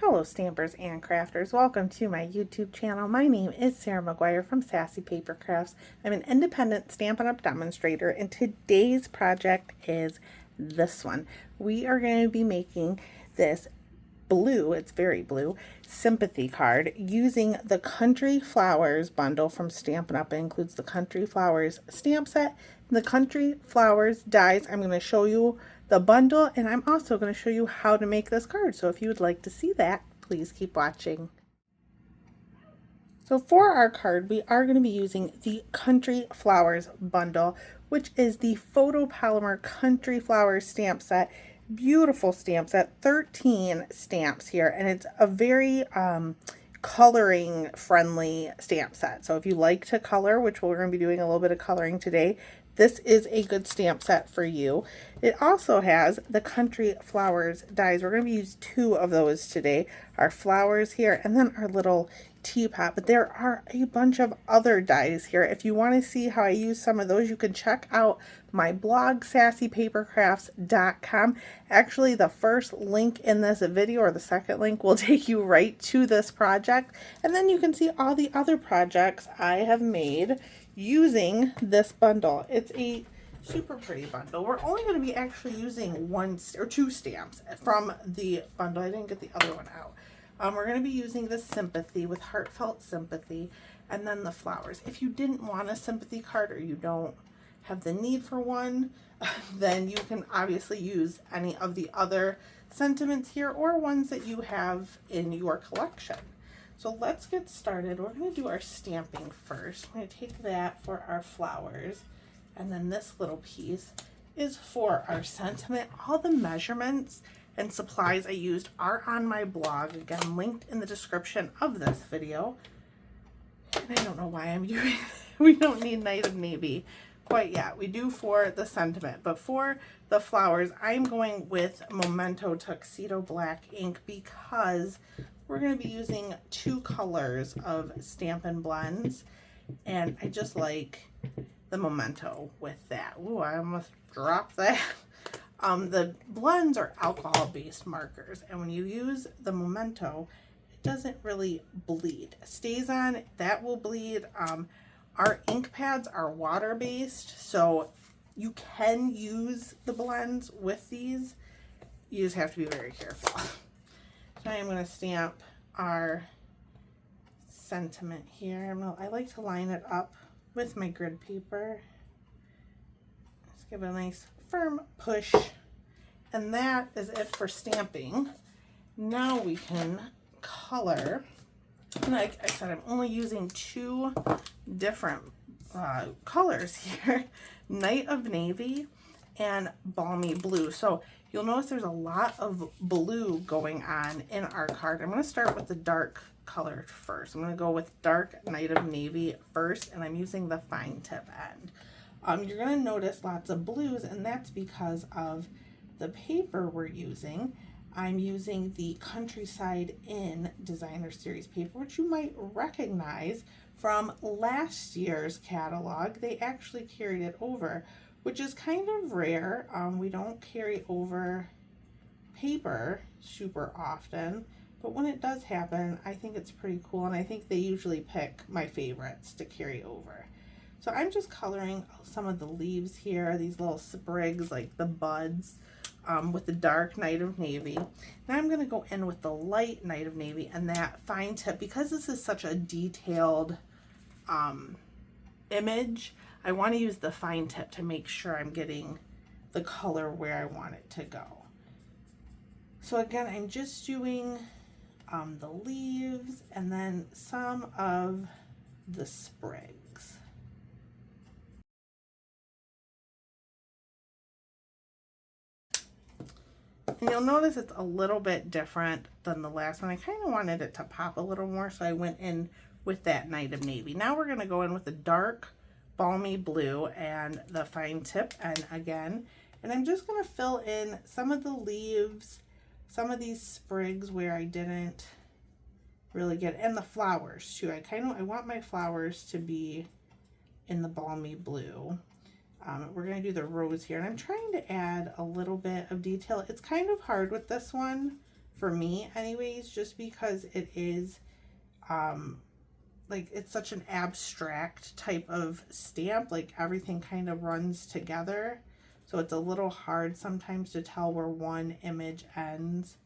Hello stampers and crafters, welcome to my YouTube channel. My name is Sarah McGuire from Sassy Paper Crafts. I'm an independent Stampin' Up! Demonstrator, and today's project is this one. We are going to be making this blue, it's very blue, sympathy card using the Country Flowers bundle from Stampin' Up! It includes the Country Flowers stamp set, the Country Flowers dies. I'm going to show you the bundle, and I'm also going to show you how to make this card. So if you would like to see that, please keep watching. So for our card, we are going to be using the Country Flowers bundle, which is the photopolymer Country Flowers stamp set. Beautiful stamp set, 13 stamps here, and it's a very coloring friendly stamp set. So if you like to color, which we're going to be doing a little bit of coloring today, this is a good stamp set for you. It also has the Country Flowers dies. We're going to use 2 of those today. Our flowers here and then our little teapot. But there are a bunch of other dies here. If you want to see how I use some of those, you can check out my blog, sassypapercrafts.com. Actually, the first link in this video, or the second link, will take you right to this project. And then you can see all the other projects I have made using this bundle. It's a super pretty bundle. We're only going to be actually using 1 or 2 stamps from the bundle. I didn't get the other one out. We're going to be using the Sympathy with Heartfelt Sympathy, and then the flowers. If you didn't want a sympathy card, or you don't have the need for one, then you can obviously use any of the other sentiments here, or ones that you have in your collection. So let's get started. We're going to do our stamping first. I'm going to take that for our flowers, and then this little piece is for our sentiment. All the measurements and supplies I used are on my blog, again linked in the description of this video. And I don't know why I'm using we don't need Night of Navy quite yet. We do for the sentiment, but for the flowers I'm going with Memento Tuxedo Black ink because we're going to be using 2 colors of Stampin Blends, and I just like the Memento with that. Ooh, I almost dropped that. The blends are alcohol-based markers, and when you use the Memento, it doesn't really bleed. It stays on, that will bleed. Our ink pads are water-based, so you can use the blends with these. You just have to be very careful. So I am going to stamp our sentiment here. I like to line it up with my grid paper. Just give it a nice firm push, and that is it for stamping. Now we can color. And like I said, I'm only using 2 different colors here, Night of Navy and Balmy Blue. So you'll notice there's a lot of blue going on in our card. I'm going to start with the dark color first. I'm going to go with dark Night of Navy first, and I'm using the fine tip end. You're going to notice lots of blues, and that's because of the paper we're using. I'm using the Countryside Inn Designer Series paper, which you might recognize from last year's catalog. They actually carried it over, which is kind of rare. We don't carry over paper super often, but when it does happen, I think it's pretty cool, and I think they usually pick my favorites to carry over. So I'm just coloring some of the leaves here, these little sprigs, like the buds, with the dark Night of Navy. Now I'm going to go in with the light Night of Navy and that fine tip. Because this is such a detailed image, I want to use the fine tip to make sure I'm getting the color where I want it to go. So again, I'm just doing the leaves and then some of the sprigs. And you'll notice it's a little bit different than the last one. I kind of wanted it to pop a little more, so I went in with that Night of Navy. Now we're going to go in with the dark Balmy Blue and the fine tip end again. And I'm just going to fill in some of the leaves, some of these sprigs where I didn't really get, and the flowers too. I want my flowers to be in the Balmy Blue. We're going to do the rose here, and I'm trying to add a little bit of detail. It's kind of hard with this one for me anyways, just because it is like it's such an abstract type of stamp, like everything kind of runs together, so it's a little hard sometimes to tell where one image ends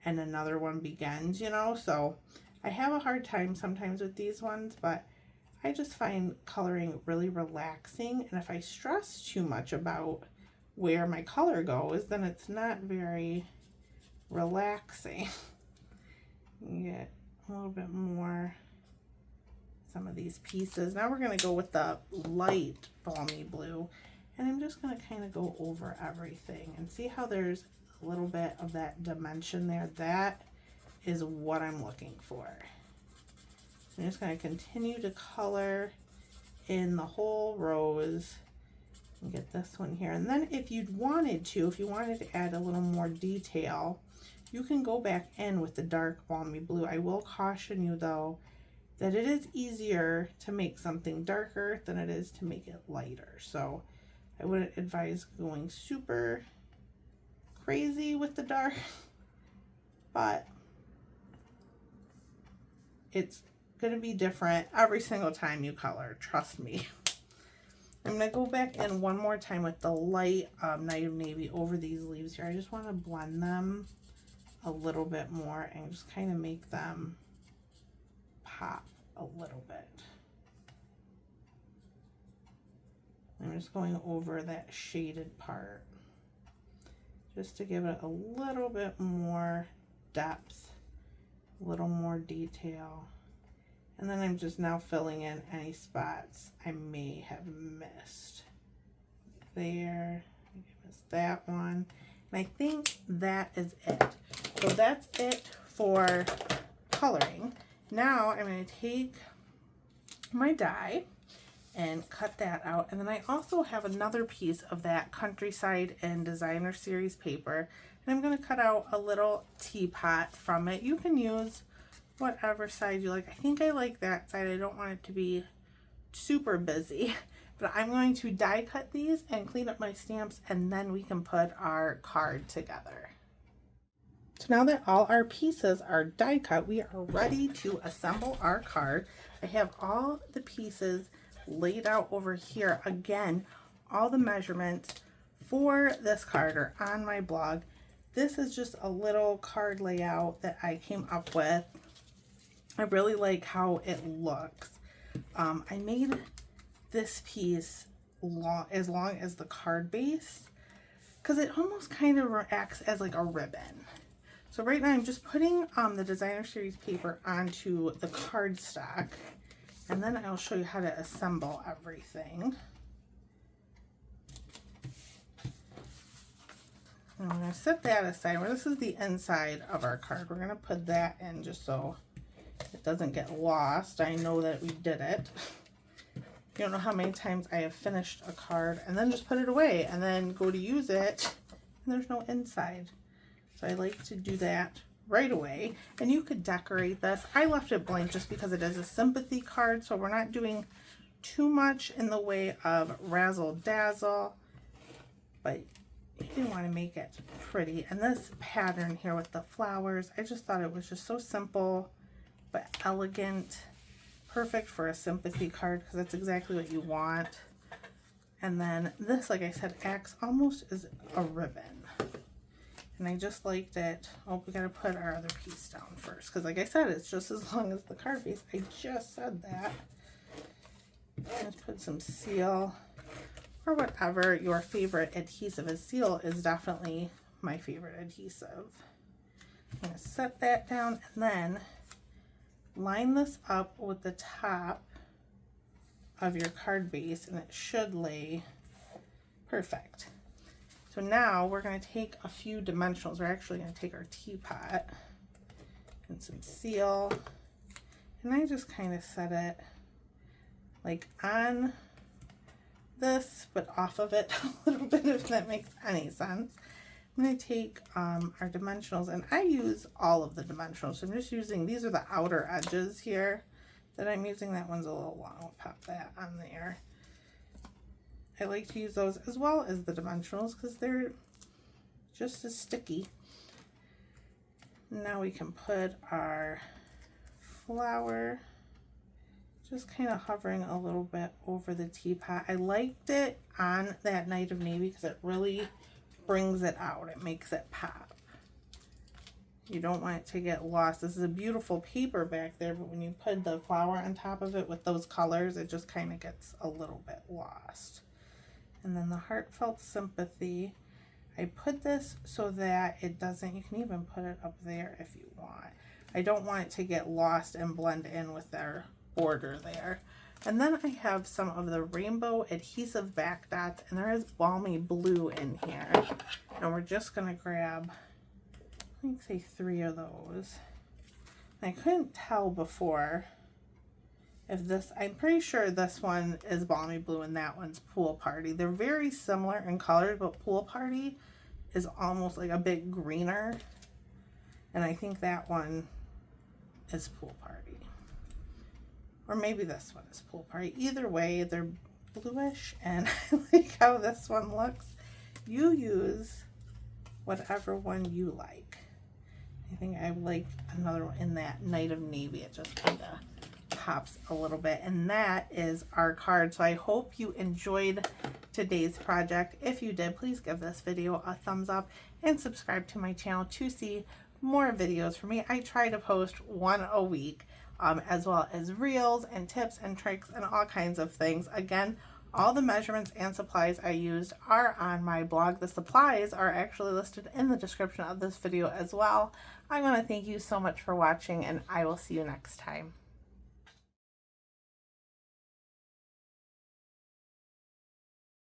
and another one begins, you know. So I have a hard time sometimes with these ones, but I just find coloring really relaxing, and if I stress too much about where my color goes, then it's not very relaxing. You get a little bit more some of these pieces. Now we're going to go with the light balmy blue, and I'm just going to kind of go over everything and see how there's a little bit of that dimension there. That is what I'm looking for. I'm just going to continue to color in the whole rows and get this one here. And then if you wanted to add a little more detail, you can go back in with the dark balmy blue. I will caution you though that it is easier to make something darker than it is to make it lighter. So I wouldn't advise going super crazy with the dark, but it's going to be different every single time you color, trust me. I'm going to go back in one more time with the light Night of Navy over these leaves here. I just want to blend them a little bit more and just kind of make them pop a little bit. I'm just going over that shaded part just to give it a little bit more depth, a little more detail. And then I'm just now filling in any spots I may have missed. There, I missed that one. And I think that is it. So that's it for coloring. Now I'm going to take my die and cut that out. And then I also have another piece of that Countryside and Designer Series paper. And I'm going to cut out a little teapot from it. You can use whatever side you like. I think I like that side. I don't want it to be super busy. But I'm going to die cut these and clean up my stamps, and then we can put our card together. So now that all our pieces are die cut, we are ready to assemble our card. I have all the pieces laid out over here. Again, all the measurements for this card are on my blog. This is just a little card layout that I came up with. I really like how it looks. I made this piece as long as the card base because it almost kind of acts as like a ribbon. So right now I'm just putting the Designer Series paper onto the cardstock, and then I'll show you how to assemble everything. And I'm going to set that aside. Where this is the inside of our card, we're going to put that in just so it doesn't get lost. I know that we did it. You don't know how many times I have finished a card and then just put it away and then go to use it and there's no inside. So I like to do that right away. And you could decorate this. I left it blank just because it is a sympathy card, so we're not doing too much in the way of razzle dazzle, but you do want to make it pretty. And this pattern here with the flowers, I just thought it was just so simple but elegant. Perfect for a sympathy card because that's exactly what you want. And then this, like I said, acts almost as a ribbon. And I just liked it. Oh, we got to put our other piece down first because, like I said, it's just as long as the card base. I just said that. Let's put some seal or whatever your favorite adhesive is. Seal is definitely my favorite adhesive. I'm going to set that down and then line this up with the top of your card base and it should lay perfect. So now we're going to take a few dimensionals. We're actually going to take our teapot and some seal, and I just kind of set it like on this but off of it a little bit, if that makes any sense. I'm going to take our dimensionals, and I use all of the dimensionals. So I'm just using, these are the outer edges here that I'm using. That one's a little long. I'll pop that on there. I like to use those as well as the dimensionals because they're just as sticky. Now we can put our flower, just kind of hovering a little bit over the teapot. I liked it on that Night of Navy because it really brings it out. It makes it pop. You don't want it to get lost. This is a beautiful paper back there, but when you put the flower on top of it with those colors, it just kind of gets a little bit lost. And then the Heartfelt Sympathy, I put this so that it doesn't, you can even put it up there if you want. I don't want it to get lost and blend in with their border there. And then I have some of the rainbow adhesive back dots, and there is balmy blue in here. And we're just gonna grab, I think, say 3 of those. I couldn't tell before if this, I'm pretty sure this one is balmy blue and that one's Pool Party. They're very similar in color, but Pool Party is almost like a bit greener. And I think that one is Pool Party. Or maybe this one is Pool Party. Either way, they're bluish, and I like how this one looks. You use whatever one you like. I think I like another one in that Night of Navy. It just kind of pops a little bit. And that is our card. So I hope you enjoyed today's project. If you did, please give this video a thumbs up and subscribe to my channel to see more videos from me. I try to post 1 a week, as well as reels and tips and tricks and all kinds of things. Again, all the measurements and supplies I used are on my blog. The supplies are actually listed in the description of this video as well. I want to thank you so much for watching, and I will see you next time.